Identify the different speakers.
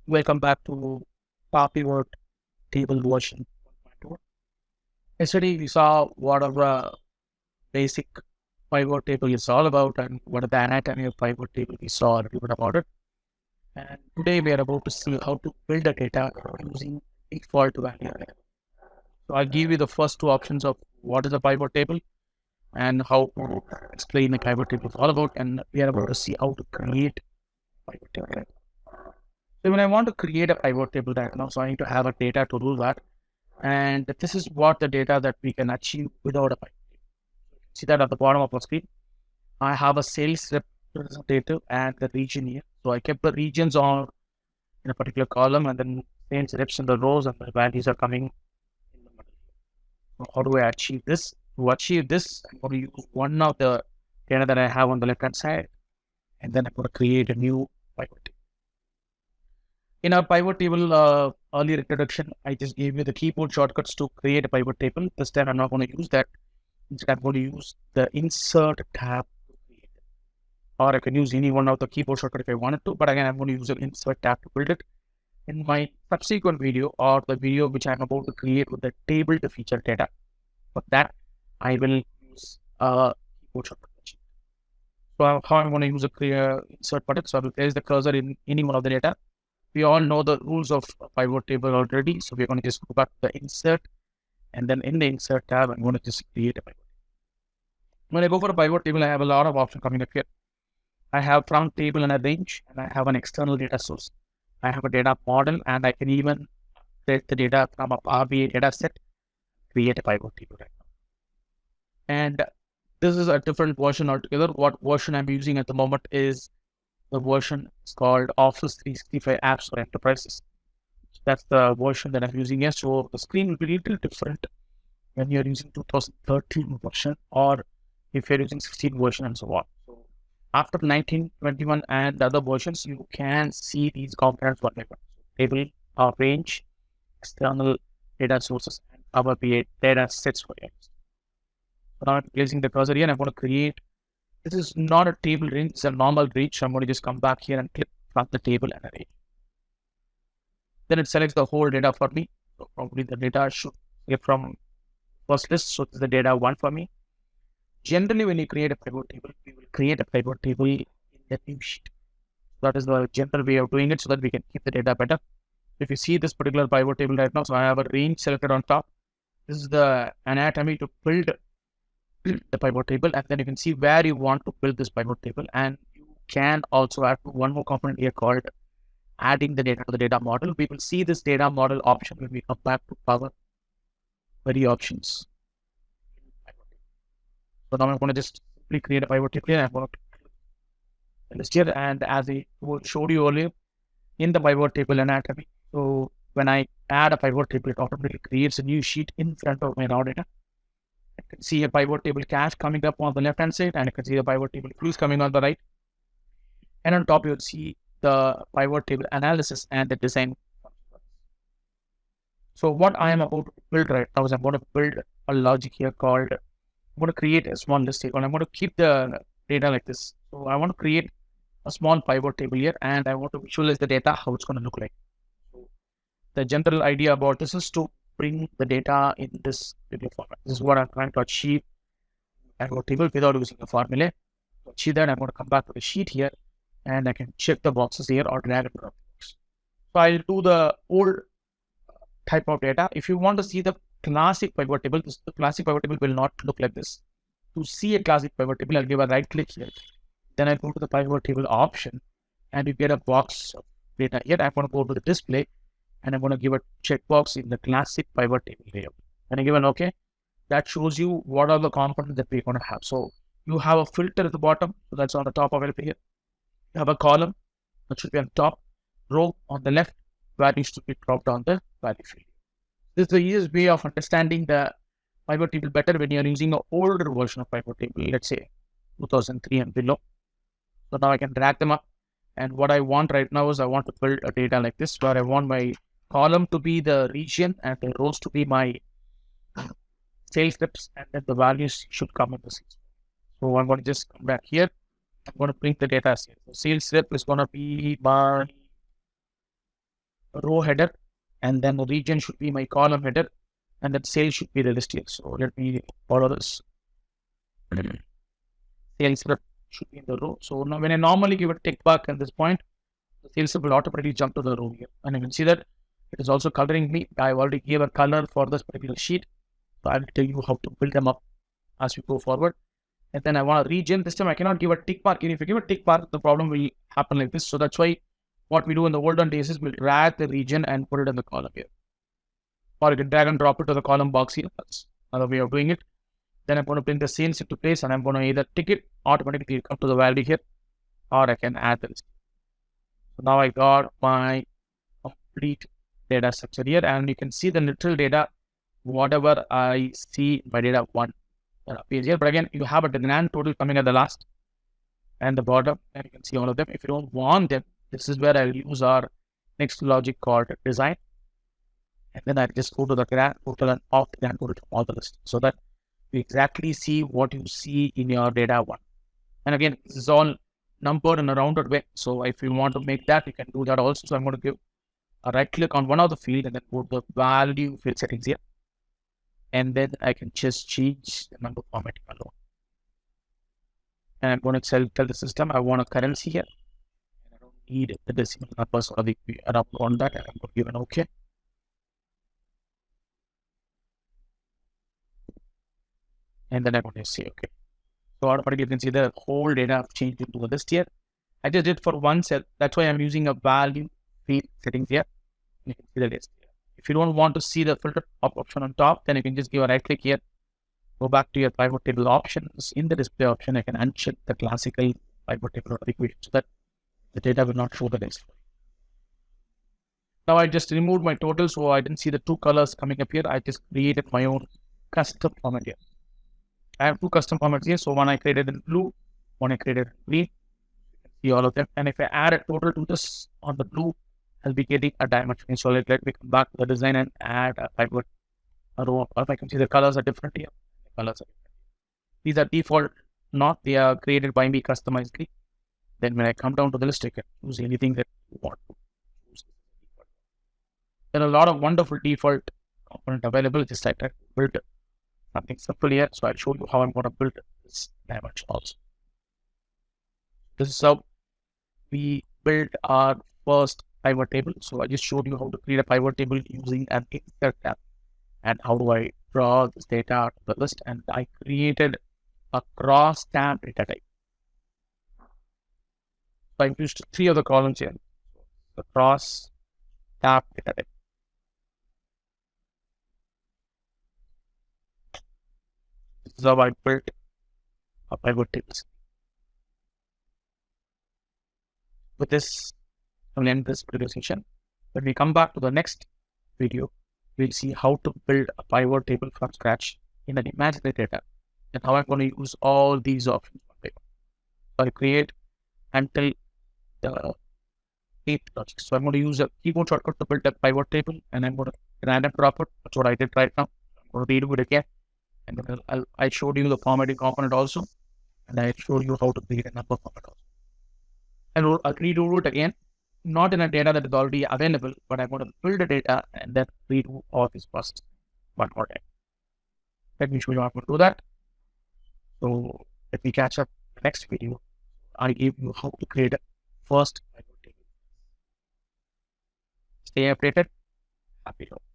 Speaker 1: Welcome back to PowerPivot table version 1.2. Yesterday we saw what are the basic pivot table is all about and what are the anatomy of pivot table. We saw a little bit about it. And today we are about to see how to build a data using default value. So I'll give you the first two options of what is a pivot table and how to explain the pivot table is all about. And we are about to see how to create a pivot table. So when I want to create a pivot table right now, so I need to have a data to do that. And this is what the data that we can achieve without a pivot table. See that at the bottom of the screen, I have a sales representative and the region here. So I kept the regions on in a particular column and then sales reps in the rows and the values are coming in the middle. So how do I achieve this? To achieve this, I'm going to use one of the data that I have on the left-hand side, and then I'm going to create a new pivot table. In our pivot table earlier introduction, I just gave you the keyboard shortcuts to create a pivot table. This time I'm not going to use that. Instead, I'm going to use the insert tab to create it. Or I can use any one of the keyboard shortcuts if I wanted to, but again, I'm going to use an insert tab to build it. In my subsequent video or the video which I'm about to create with the table to feature data, for that, I will use a keyboard shortcut. So how I'm going to use a clear insert button. So I will place the cursor in any one of the data. We all know the rules of pivot table already. So we're going to just go back to the insert. And then in the insert tab, I'm going to just create a pivot. When I go for a pivot table, I have a lot of options coming up here. I have from table and a range, and I have an external data source. I have a data model, and I can even take the data from a Power BI data set, create a pivot table right now. And this is a different version altogether. What version I'm using at the moment is the version is called Office 365 Apps for Enterprises. That's the version that I'm using here. So the screen will be a little different when you're using 2013 version or if you're using 16 version and so on. So after 19, 21 and the other versions, you can see these components one by one. Table, range, external data sources, and Power BI data sets for you. So now I'm placing the cursor here and I'm going to create. This is not a table range, it's a normal range. So I'm going to just come back here and click from the table and array. Then it selects the whole data for me. So probably the data should get from first list. So this is the data one for me. Generally, when you create a pivot table, we will create a pivot table in the new sheet. That is the general way of doing it so that we can keep the data better. If you see this particular pivot table right now, so I have a range selected on top. This is the anatomy to build the pivot table, and then you can see where you want to build this pivot table, and you can also add one more component here called adding the data to the data model. We will see this data model option when we come back to Power Query options. So now I'm going to just simply create a pivot table here. I'm going to list here, and as I showed you earlier in the pivot table anatomy, so when I add a pivot table, it automatically creates a new sheet in front of my raw data. I can see a pivot table cache coming up on the left hand side, and I can see the pivot table views coming on the right. And on top, you'll see the pivot table analysis and the design. So what I am about to build right now is I'm going to build a logic here called, I'm going to create a small list table. I'm going to keep the data like this. So I want to create a small pivot table here, and I want to visualize the data, how it's going to look like. So the general idea about this is to bring the data in this video format. This is what I'm trying to achieve in pivot table without using a formula. To achieve that, I'm going to come back to the sheet here, and I can check the boxes here or drag and drop the box. So I'll do the old type of data. If you want to see the classic pivot table, the classic pivot table will not look like this. To see a classic pivot table, I'll give a right click here. Then I go to the pivot table option, and you get a box of data here. I'm going to go to the display, and I'm going to give a checkbox in the classic pivot table layout. And I give an OK. That shows you what are the components that we're going to have. So you have a filter at the bottom, so that's on the top of it here. You have a column that should be on top, row on the left, values to be dropped on the value field. This is the easiest way of understanding the pivot table better when you're using an older version of pivot table, let's say 2003 and below. So now I can drag them up. And what I want right now is I want to build a data like this, where I want my column to be the region and the rows to be my sales reps, and then the values should come in the sales. So I'm going to just come back here. I'm going to bring the data here. So sales rep is going to be my row header, and then the region should be my column header, and then sales should be the list here. So let me follow this. Sales rep should be in the row. So now when I normally give a tick mark at this point, the sales rep will automatically jump to the row here. And you can see that it is also coloring me. I've already gave a color for this particular sheet. So I will tell you how to build them up as we go forward. And then I want a region. This time I cannot give a tick mark. If you give a tick mark, the problem will happen like this. So that's why what we do in the olden days is we'll drag the region and put it in the column here. Or you can drag and drop it to the column box here. That's another way of doing it. Then I'm going to bring the sales into place, and I'm going to either tick it, automatically come to the value here, or I can add the list. So now I got my complete data structure here, and you can see the literal data, whatever I see by data 1 that appears here. But again, you have a grand total coming at the last and the bottom, and you can see all of them. If you don't want them, this is where I'll use our next logic called design. And then I just go to the grand total and off the grand total from all the list, so that you exactly see what you see in your data 1. And again, this is all numbered in a rounded way. So if you want to make that, you can do that also. So I'm going to give a right click on one of the field and then go to the value field settings here. And then I can just change the number formatting alone. And I'm going to tell the system I want a currency here. And I don't need the decimal numbers or the around on that. And I'm going to give an OK. And then I'm going to say OK. So automatically you can see the whole data changed into the list here. I just did for one cell. That's why I'm using a value field settings here. You can see the list here. If you don't want to see the filter option on top, then you can just give a right click here. Go back to your pivot table options. In the display option, I can uncheck the classical pivot table equation so that the data will not show the list. Now I just removed my total, so I didn't see the two colors coming up here. I just created my own custom format here. I have two custom formats here. So one I created in blue, one I created in green. You can see all of them. And if I add a total to this on the blue, I'll be getting a dimension. So let me come back to the design and add a pivot row. I can see the colors are different here. The colors are different. These are default, not they are created by me customizedly. Then when I come down to the list, I can choose anything that you want to choose. There are a lot of wonderful default component available. Just I try to build something simple here. So I'll show you how I'm going to build this dimension also. This is how we build our first pivot table. So I just showed you how to create a pivot table using an insert tab, and how do I draw this data to the list. And I created a cross tab data type. So I used 3 of the columns here. The cross tab data type. This is how I built a pivot tables. With this, I will end this video session. When we come back to the next video, we'll see how to build a pivot table from scratch in an imaginary data, and how I'm going to use all these options. So I'll create until the 8th logic. So I'm going to use a keyboard shortcut to build a pivot table, and I'm going to drag and drop it. That's what I did right now. I'm going to redo it again. And then I showed you the formatting component also, and I showed you how to create a number format also. And I'll redo it again, not in a data that is already available, but I'm going to build the data and then redo all this process one more time. Let me show you how to do that. So let me catch up in the next video. I gave you how to create a first pivot table. Stay updated. Happy to.